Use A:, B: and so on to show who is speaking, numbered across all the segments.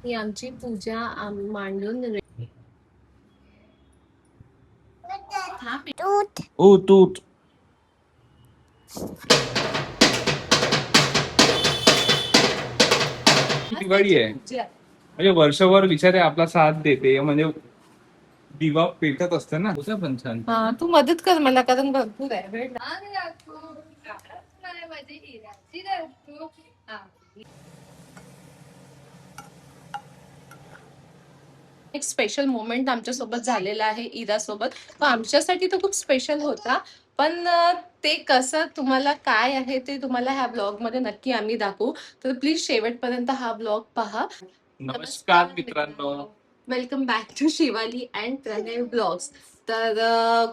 A: ही आमची पूजा मांडून
B: ओ तूत दिवाळी आहे म्हणजे वर्षभर बिचारे आपला साथ देते म्हणजे दिवा पेटत असते ना होतं पण छान.
A: तू मदत कर मला कारण भरपूर आहे वेळ एक स्पेशल मोमेंट आमच्या सोबत झालेला आहे इरा सोबत. तो आमच्यासाठी तो खूप स्पेशल होता. पण ते कसं तुम्हाला काय आहे ते तुम्हाला ह्या ब्लॉग मध्ये नक्की आम्ही दाखवू. तर प्लीज शेवटपर्यंत हा ब्लॉग पहा.
B: नमस्कार मित्रांनो.
A: Welcome back to Shivali and Pranay blogs. तर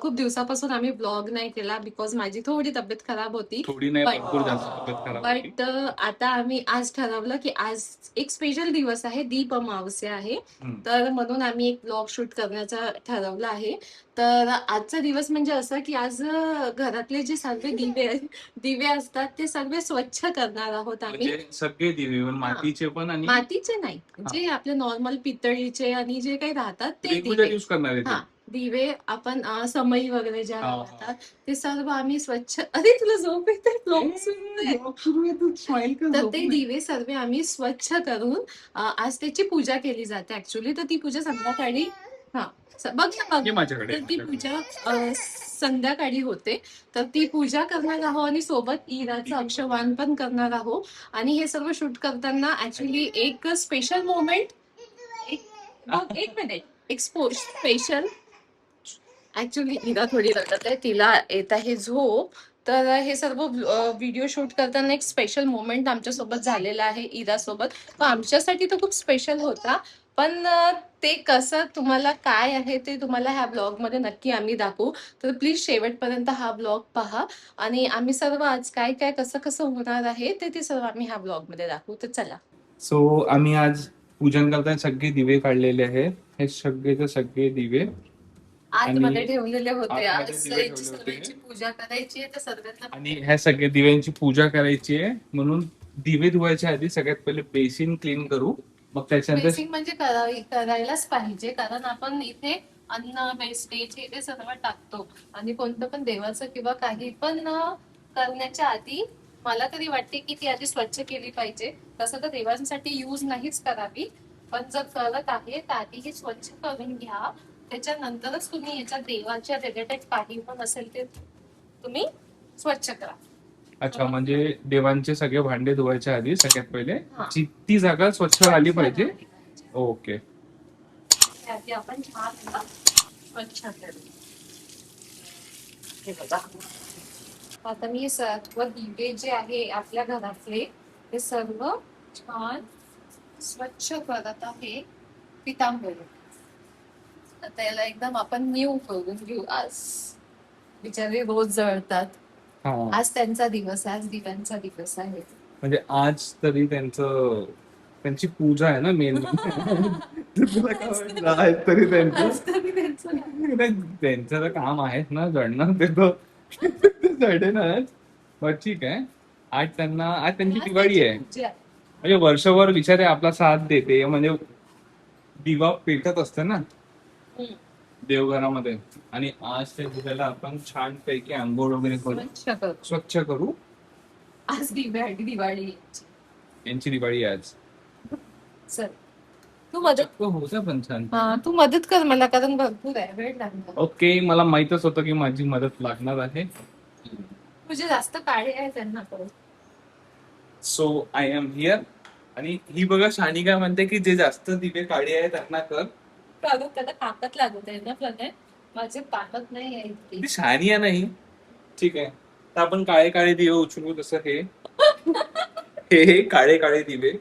A: खूप दिवसापासून आम्ही ब्लॉग नाही केला बिकॉज माझी थोडी तब्येत खराब होती.
B: थोडी नाही भरपूर जास्त तब्येत खराब होती.
A: बट आता आम्ही आज ठरवलं की आज एक स्पेशल दिवस आहे, दीप अमावस्या आहे. तर म्हणून आम्ही एक ब्लॉग शूट करण्याचा ठरवलं आहे. तर आजचा दिवस म्हणजे असं की आज घरातले जे सर्व दिवे असतात ते सर्व स्वच्छ करणार आहोत आम्ही.
B: म्हणजे सगळे दिवे मातीचे पण आणि
A: मातीचे नाही, जे आपले नॉर्मल पितळीचे आणि जे काही राहतात ते
B: रेग्युलर
A: दिवे.
B: यूज करणार आहे ते.
A: दिवे आपण समई वगैरे ज्या
B: हा.
A: राहतात ते सर्व आम्ही स्वच्छ. अरे तुला झोप येते तर ते दिवे सर्व आम्ही स्वच्छ करून आज त्याची पूजा केली जाते ऍक्च्युली. तर ती पूजा संध्याकाळी बघ ना
B: ये
A: बघ.
B: माझ्याकडे
A: तर ती पूजा संध्याकाळी होते. तर ती पूजा करणार आहोत आणि सोबत इराचं अक्षवान पण करणार आहोत. आणि हे सर्व शूट करताना ऍक्च्युली एक स्पेशल मोमेंट एक मिनिट एक स्पेशल ऍक्च्युली इरा थोडी रडत आहे, तिला येत आहे झोप. तर हे सर्व व्हिडिओ शूट करताना एक स्पेशल मोमेंट आमच्या सोबत झालेला आहे इरा सोबत. तो आमच्यासाठी तो खूप स्पेशल होता. पण ते कसं तुम्हाला काय आहे ते तुम्हाला ह्या ब्लॉग मध्ये नक्की आम्ही दाखवू. तर प्लीज शेवटपर्यंत हा ब्लॉग पहा. आणि आम्ही सर्व आज काय काय कसं कसं होणार आहे ते सर्व आम्ही ह्या ब्लॉग मध्ये दाखवू. तर चला.
B: सो आम्ही आज पूजन करताना सगळे दिवे काढलेले आहेत. हे सगळेचे सगळे दिवे
A: आतमध्ये ठेवलेले होते.
B: आतमध्ये
A: आज
B: दिवे ठेवले
A: सर्वांची
B: होते
A: पूजा करायची आहे तर सर्वांना.
B: आणि ह्या सगळ्या दिव्यांची पूजा करायची आहे म्हणून दिवे धुवायच्या आधी सगळ्यात पहिले बेसिन क्लीन करू. मग त्याच्यानंतर
A: बेसिक म्हणजे करायलाच पाहिजे कारण आपण इथे अन्न वेस्टेज हे ते सर्व टाकतो. आणि कोणतं पण देवाचं किंवा काही पण करण्याच्या आधी मला तरी वाटते की ती आधी स्वच्छ केली पाहिजे. तसं तर देवांसाठी यूज नाहीच करावी. पण जर करत आहे तर आधी हे स्वच्छ करून घ्या. त्याच्यानंतरच तुम्ही याच्या देवाच्या रिलेटेड काही पण असेल ते तुम्ही स्वच्छ करा.
B: अच्छा म्हणजे देवांचे सगळे भांडे धुवायच्या आधी सगळ्यात पहिले ती जागा स्वच्छ झाली पाहिजे. ओके.
A: त्याआधी आपण छान स्वच्छ करू. हे बघा. आता मी सर्व दिवे जे आहे आपल्या घरातले ते सर्व छान स्वच्छ करत आहे पितांबरी. आता याला एकदम आपण न्यू करून घेऊ. आज बिचारे रोज जळतात. आज त्यांचा दिवस आहे, आज दिव्यांचा दिवस आहे.
B: म्हणजे आज तरी त्यांची पूजा आहे ना मेन. तरी त्यांचं तर काम आहेच ना जळणं. ते जळेनच. बट ठीक आहे. आज त्यांची दिवाळी आहे म्हणजे वर्षभर बिचारे आपला साथ देते म्हणजे दिवा पेटत असते ना देवघरामध्ये. आणि आज त्या दिव्याला आपण छान पैकी आंघोळ वगैरे करू, स्वच्छ करू.
A: आज दिवाळी
B: यांची दिवाळी आज.
A: चल तू मदत
B: होतं पण छान.
A: तू मदत कर मला कारण भरपूर आहे वेळ लागणार.
B: ओके मला माहितच होतं की माझी मदत लागणार आहे.
A: तुझे जास्त काळे आहे त्यांना करू.
B: So I am here. आणि ही बघा शानी काय म्हणते की जे जास्त दिवे काळे आहे त्यांना कर.
A: त्याला ताकद लागत आहे ना प्रणय. माझे ताकद नाही आहे इतकी.
B: ती शानी आहे नाही. ठीक आहे तर आपण काळे काळे दिवे उचलू. तसं हे हे काळे काळे दिवे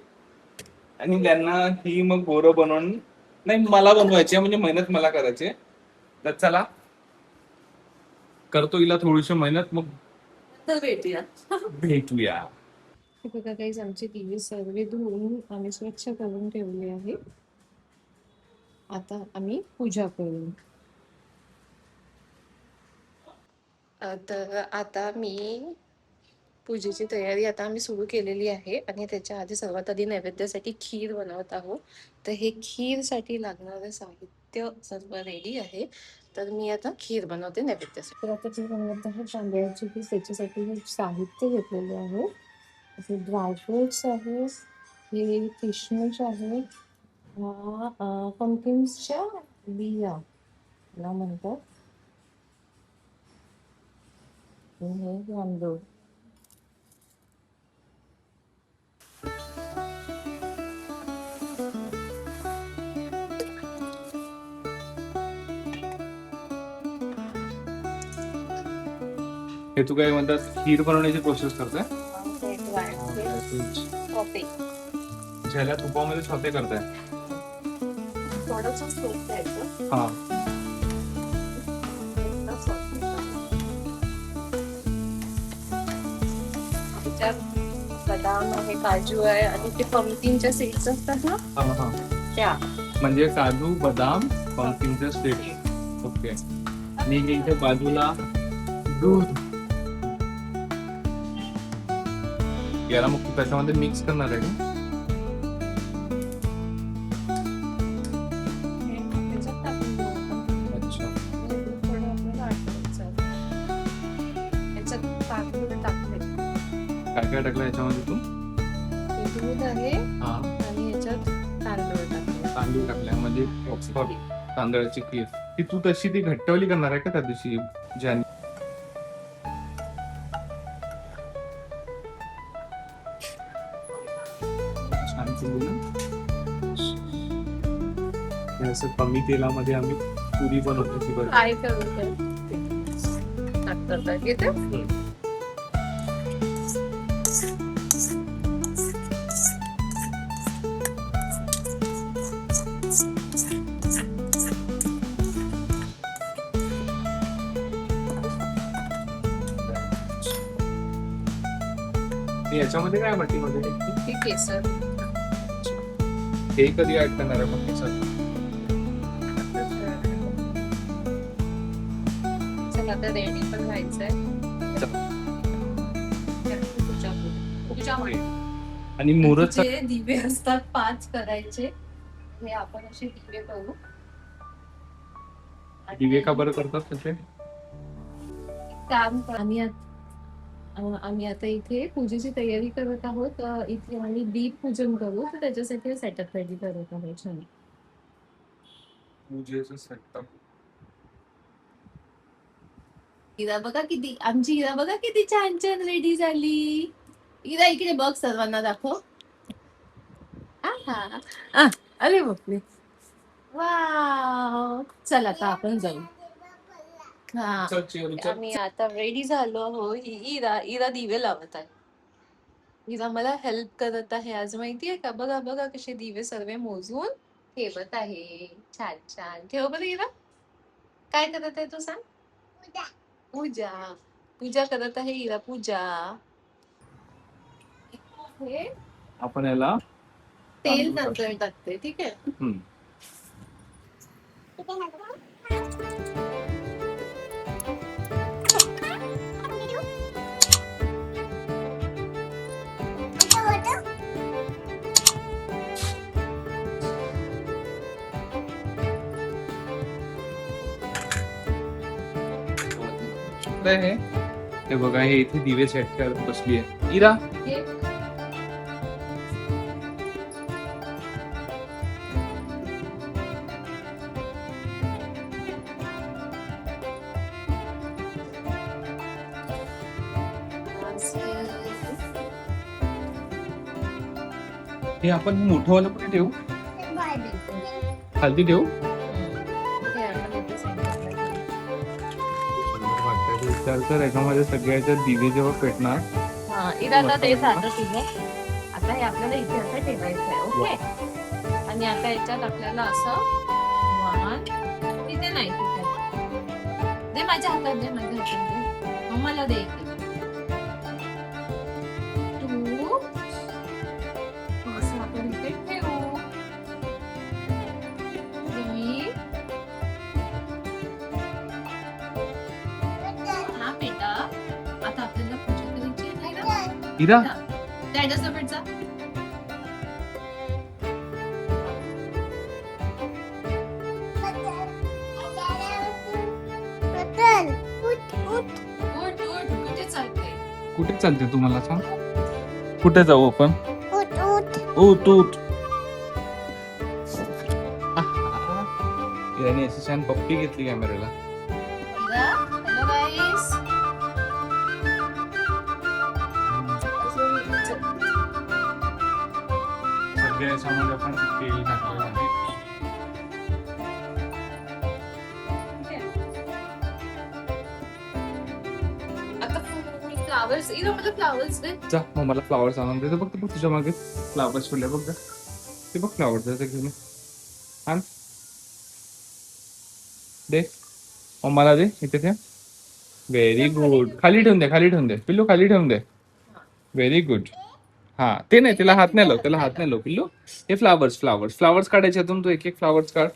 B: आणि त्यांना ही मग गोरं बनवून नाही मला बनवायचे म्हणजे मेहनत मला करायचे. तर चला करतो हिला थोडीशी मेहनत मग भेटूया.
A: बघा काही आमचे दिवे सर्व धुवून आम्ही स्वच्छ करून ठेवले आहे. आता आम्ही पूजा करू. तर आता मी पूजेची तयारी आता आम्ही सुरू केलेली आहे आणि त्याच्या आधी सर्वात आधी नैवेद्यासाठी खीर बनवत आहोत. तर हे खीरसाठी लागणारं साहित्य सर्व रेडी आहे. तर मी आता खीर बनवते नैवेद्यासाठी. तर आता खीर बनवत आहे तांदळाची खीर, त्याच्यासाठी हे साहित्य घेतलेले आहे. असे ड्रायफ्रुट्स आहेत, हे किशमिश आहे, पंकिन्सच्या बिया याला म्हणतात, आणि हे तांदूळ.
B: हे तू काय म्हणतात खीर बनवण्याची प्रोसेस करताय?
A: हे ड्रायफ्रुट्स कॉफी
B: ज्याला तुपामध्ये स्वते करताय?
A: थोडंसं तूप घ्यायचं.
B: हा.
A: त्याच्यात बदाम आहे, काजू आहे आणि ते पंपकिनच्या सीड्स असतात ना
B: हा हा.
A: त्या.
B: म्हणजे काजू, बदाम, पंकिनचे सीड्स. ओके. आणि इथे बाजूला दूध. याला मग तू त्याच्यामध्ये मिक्स करणार आहे का?
A: त्याच्यात टाकून देऊ आपण.
B: अच्छा.
A: थोडं आपल्याला आठवायचं. याच्यात तांदूळ टाकले.
B: काय काय टाकलं याच्यामध्ये तू?
A: हे दूध आहे
B: हा.
A: आणि याच्यात तांदूळ टाकले.
B: तांदूळ टाकल्या म्हणजे तांदळाची खीर. ती तू तशी ती घट्टवली करणार आहे का त्या दिवशी ज्याने? छान केली ना. हे असं कमी तेलामध्ये आम्ही पुरी बनवतो ती बरं.
A: काय करू ते टाकतात येते.
B: याच्यामध्ये काय वाटीमध्ये
A: हे केसर.
B: हे कधी ऍड करणार आहे मग केसर?
A: चला आता रेडी पण व्हायचंय. पूजा
B: आणि मुहूर्त
A: जे दिवे असतात 5 करायचे, हे आपण असे दिवे करू.
B: दिवे का बरं करतात त्याचे?
A: काम आम्ही आता इथे पूजेची तयारी करत आहोत. इथे आम्ही दीप पूजन करू, तर त्याच्यासाठी सेटअप रेडी करत आहोत. छान.
B: पूजेचं सेटअप.
A: इरा बघा किती, आमची इरा बघा किती छान छान रेडी झाली. इरा इकडे बघ, सर्वांना दाखव. आहा. अरे बापरे, वाव. चल आता आपण जाऊ. हा, आम्ही आता रेडी झालो आहो. इरा दिवे लावत आहे. इरा मला हेल्प करत आहे आज, माहितीये का. बघा बघा कसे दिवे सर्व मोजून ठेवत आहे. छान छान ठेव बरं इरा. काय करत आहे तू सांग? पूजा. पूजा करत आहे इरा, पूजा. हे
B: आपण याला
A: तेल नंतर टाकते, ठीक आहे.
B: हे बघा, हे इथे दिवे सेट करत बसली आहे इरा.
A: हे
B: हे आपण मोठंवालं पण ठेवू, खालती ठेवू. विचार कर, याच्यामध्ये सगळ्याच्या दिवे जेव्हा पेटणार.
A: इरा आता ते झालं तुझं. आता हे आपल्याला इथे असं ठेवायचं आहे. ओके. आणि आता याच्यात आपल्याला असं वाण, तिथे नाही, तिथे दे माझ्या हातात, दे माझ्या हातात, दे मम्माला दे. तू असं आपण इथे ठेवू. हा बेटा, आता आपल्याला पूजा करायची आहे ना.
B: इरा
A: त्याच्यासोबत जा. उठ, कुठे चालते?
B: कुठे चालते तू मला सांग? कुठे जाऊ आपण? उठ उठ. इराने अशी छान पप्पी घेतली कॅमेऱ्याला.
A: हॅलो गाईस.
B: सगळ्या याच्यामध्ये आपण तेल टाकलेलं आहे.
A: आता फ्लावर्स इरा मला फ्लावर्स दे.
B: जा मग मला फ्लावर्स आणून दे. बघ बघ तुझ्या मागे फ्लावर्स फुले बघ. ते बघ फ्लावर्स त्याचं घेऊन आण दे. मग मला दे इथे ठेव. Very good. खाली ठेवून दे पिल्लू. खाली ठेवून दे. Very good. हा ते नाही, त्याला हात नाही लाव पिल्लू. हे फ्लावर्स काढायचे यातून. तू एक एक फ्लावर्स काढ.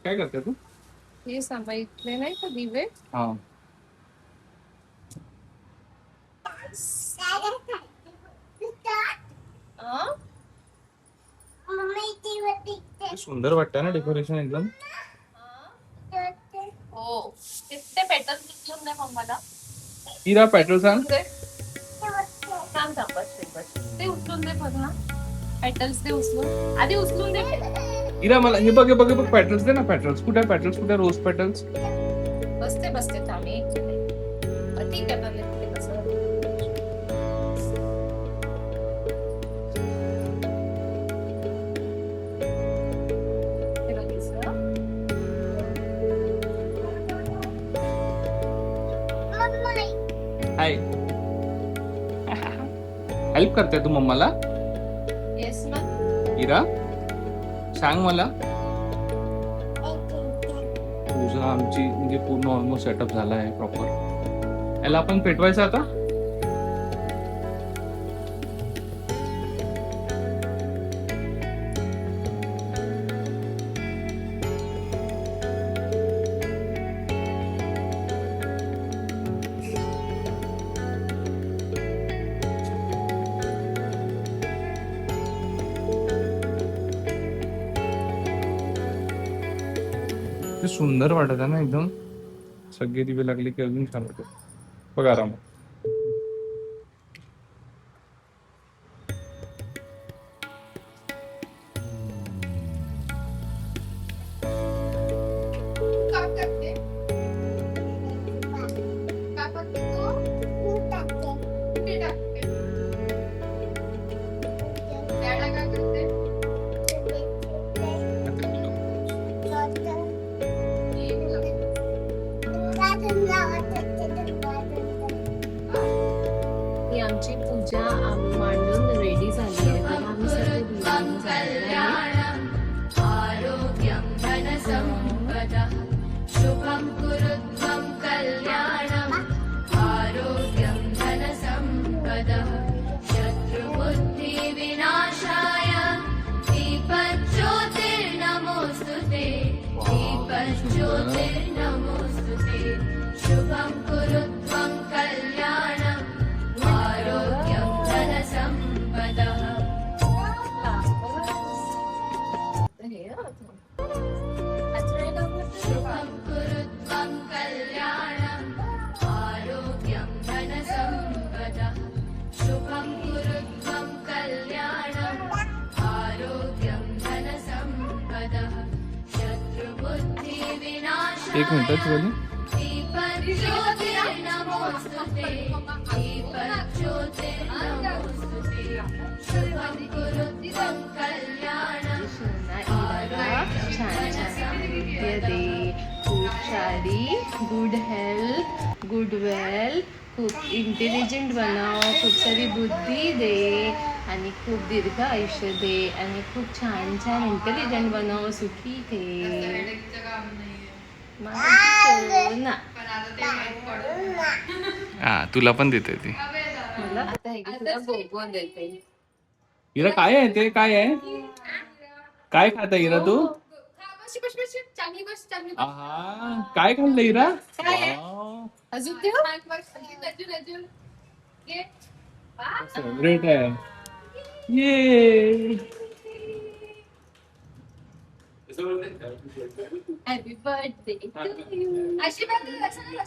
B: काय करते तू?
A: हे सांभाळले नाही का दिवे?
B: हा सुंदर वाटतं ना डेकोरेशन एकदम.
A: हो. ते पेटल उचलून दे मम्माला.
B: इरा पेट्रोल सांग.
A: ते उचलून दे बघ ना. पेटल्स ते उचलून. आधी उचलून दे.
B: इरा मला हे बघ पेट्रोल्स दे ना. पेट्रोल्स कुठे रोज पेटल्स?
A: बसते थांब एक मिनिट. ठीक आहे ना.
B: हाय. हेल्प करते तू मम्माला?
A: Yes ma'am.
B: इरा सांग मला. तुझं आमची म्हणजे पूर्ण ऑलमोस्ट सेटअप झाला आहे प्रॉपर. याला आपण पेटवायचं आता. ते सुंदर वाटत आहे ना एकदम. सगळे दिवे लागले की अजून छान वाटत. बघ आराम.
A: ही आमची पूजा मांडून रेडी झाली आहे. तर आम्ही सगळे दिवाळी झालेलं आहे.
C: आरोग्यं धनसम्पदः शुभं कुरुत्वं कल्याणम् आरोग्यं धनसम्पदः शत्रुबुद्धिविनाशाय दीपज्योतिर्नमोऽस्तुते दीपज्योतिर्नमोऽस्तुते शुभं कुरुत्वं कल्याणम् आरोग्यं धनसम्पदः शुभं कुरुत्वं कल्याणम् आरोग्यं धनसम्पदः शुभं कुरुत्वं कल्याणम् आरोग्यं धनसम्पदः शत्रुबुद्धिविनाशाय
B: एक मिनिट बोली.
C: दीपज्योतिर्नमोऽस्तुते दीपज्योतिर्नमोऽस्तुते शुभं कुरुत्वं कल्याणम्
A: छान नृत्य दे. खूप सारी गुड हेल्थ, गुड वेल्थ, खूप इंटेलिजंट बनव. खूप सारी बुद्धी दे आणि खूप दीर्घ आयुष्य दे आणि खूप छान इंटेलिजंट बनव. सुखी ठे. ना
B: हा तुला पण देते ती.
A: मला आता हे तुला गोगो देते.
B: इरा काय आहे ते? काय आहे? काय खाता इरा तू? आहा काय खाल्लं इरा?
A: काय आहे?
B: वाव.
A: अजून देऊ?
B: फेवरेट आहे. ये
A: हॅपी बर्थडे टू यू.
C: आशीर्वाद दे, आशीर्वाद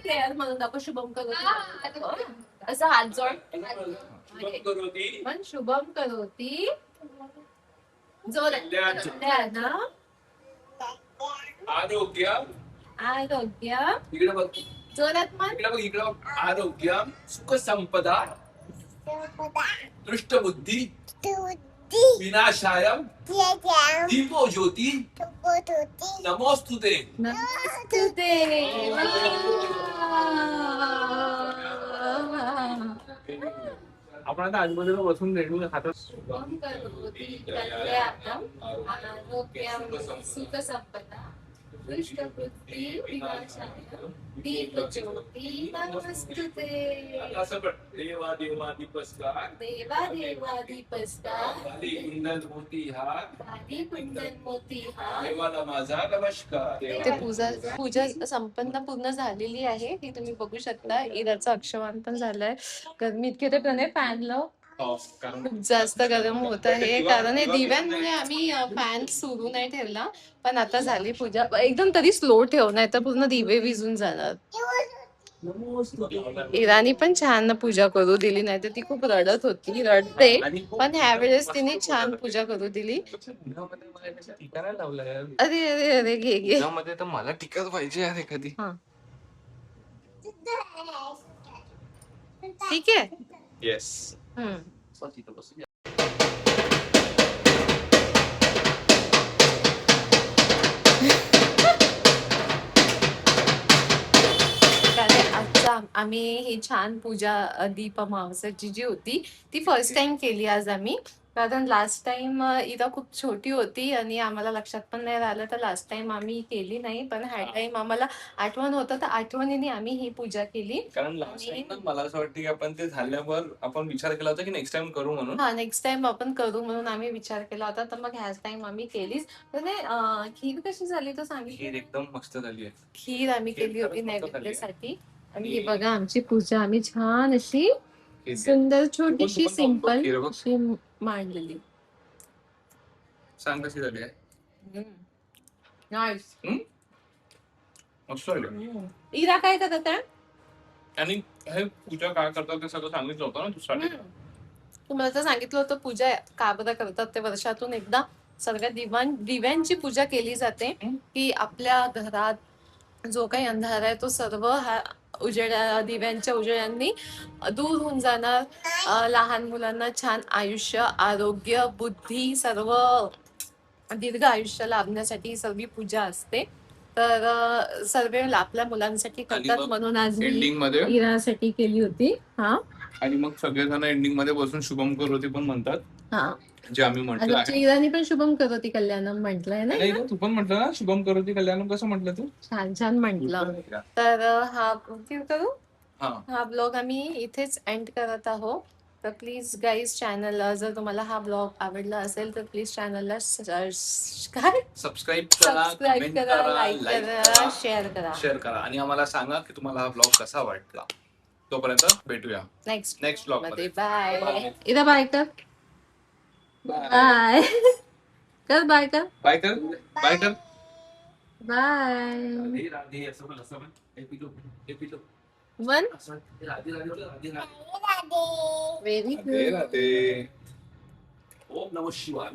A: प्रेयर म्हणून आपण शुभम करोती असं हात जोड पण शुभम करोती जोरात ना.
B: आरोग्य
A: आरोग्य
B: इकडे बघ,
A: जोरात म्हण.
B: इकडे बघ, इकडे बघ. आरोग्य सुख संपदा दृष्टबुद्धी विनाशाय दीपो ज्योती नमोस्तुते.
A: नमस्ते.
B: आपण आता आजूबाजूला बसून रेणू हातात
A: शुभम करोती कल्याणम आरोग्यम सुखसंपदा दृष्टबुद्धी विनाशाय दीपज्योती नमस्तुते.
B: असं पण देवा देवा दीपस्कार
A: देवा देवा दीपस्कार
B: आदी कुंदन मोती हा
A: आदी कुंदन मोती हा.
B: देवाला माझा नमस्कार.
A: इथे पूजा संपन्न पूर्ण झालेली आहे. ही तुम्ही बघू शकता. इराचं अक्षवान पण झालंय. गरमी इतके ते प्रणय फॅन लाव.
B: कारण
A: खूप जास्त गरम होत आहे कारण हे दिव्यांमुळे आम्ही फॅन सुरू नाही ठेवला. पण आता झाली पूजा. एकदम तरी स्लो ठेव, नाही तर पूर्ण दिवे विझून जाणार. इराणी पण छान पूजा करू दिली, नाही तर ती खूप रडत होती, रडते. पण ह्यावेळेस तिने छान पूजा करू दिली.
B: ठिकाणा लावलाय.
A: अरे अरे अरे घे घे.
B: मध्ये तर मला टिकत पाहिजे यार एखादी.
A: हा ठीक आहे.
B: येस.
A: आजचा आम्ही ही छान पूजा दीप अमावस्याची जी होती ती फर्स्ट टाइम केली आज आम्ही. कारण लास्ट टाइम इरा खूप छोटी होती आणि आम्हाला लक्षात पण नाही राहिलं, तर लास्ट टाइम आम्ही केली नाही. पण ह्या टाइम आम्हाला आठवण होतं, तर आठवणीने आम्ही ही पूजा केली.
B: कारण लास्ट टाइम मला असं वाटतं की आपण ते झाल्यावर आपण विचार केला होता की नेक्स्ट टाइम करू म्हणून.
A: हा नेक्स्ट टाइम आपण करू म्हणून आम्ही विचार केला होता, तर मग ह्याच टाइम आम्ही केलीच. तर खीर कशी झाली तर सांगितलं.
B: खीर एकदम मस्त झाली आहे.
A: खीर आम्ही
B: खीर
A: केली होती
B: खरंच मस्त झाली आहे.
A: नैवेद्यासाठी. आणि हे बघा आमची पूजा आम्ही छान अशी सुंदर छोटीशी
B: खीर
A: सिंपल
B: बघ.
A: अशी मांडलेली.
B: सांग कशी झाली आहे.
A: नाईस.
B: मस्त झाली.
A: इरा काय करत आहे.
B: आणि हे पूजा काय करतात ते सगळं सांगितलं होतं ना दुसऱ्या.
A: तुम्हाला तर सांगितलं होतं पूजा का बरं करतात ते. वर्षातून एकदा सगळ्या दिव्यांची पूजा केली जाते की आपल्या घरात जो काही अंधार आहे तो सर्व हा दिव्यांच्या उजेडांनी दूर होऊन जाणार. लहान मुलांना छान आयुष्य, आरोग्य, बुद्धी सर्व दीर्घ आयुष्य लाभण्यासाठी सर्व पूजा असते. तर सर्व आपल्या मुलांसाठी करतात म्हणून आज
B: एंडिंग मध्ये
A: इरासाठी केली होती. हा
B: आणि मग सगळेजण एंडिंग मध्ये बसून शुभम करोती पण म्हणतात.
A: हा
B: जे आम्ही म्हटलं आहे.
A: इराणी पण शुभम करोती कल्याणम म्हटलंय ना.
B: नाही तू पण म्हटलं ना शुभम करोती कल्याणम. कसं म्हटलं तू.
A: छान छान म्हटलं. तर हा करू हा ब्लॉग आम्ही इथेच एंड करत आहोत. तर प्लीज गाईज चॅनल जर तुम्हाला हा ब्लॉग आवडला असेल तर प्लीज चॅनलला
B: सबस्क्राईब
A: करा, लाईक करा, शेअर करा.
B: आणि आम्हाला सांगा की तुम्हाला हा ब्लॉग कसा वाटला. तोपर्यंत भेटूया नेक्स्ट ब्लॉग मध्ये.
A: बाय. इथं बाय कर. बाय कर. बाय कर.
B: बाय कर. बाय कर.
A: बाय.
B: राधे असं पण असं पण. हे पिलो
A: वन
B: राधे
A: व्हेरी गुड.
B: राधे. ओम नमः शिवाय.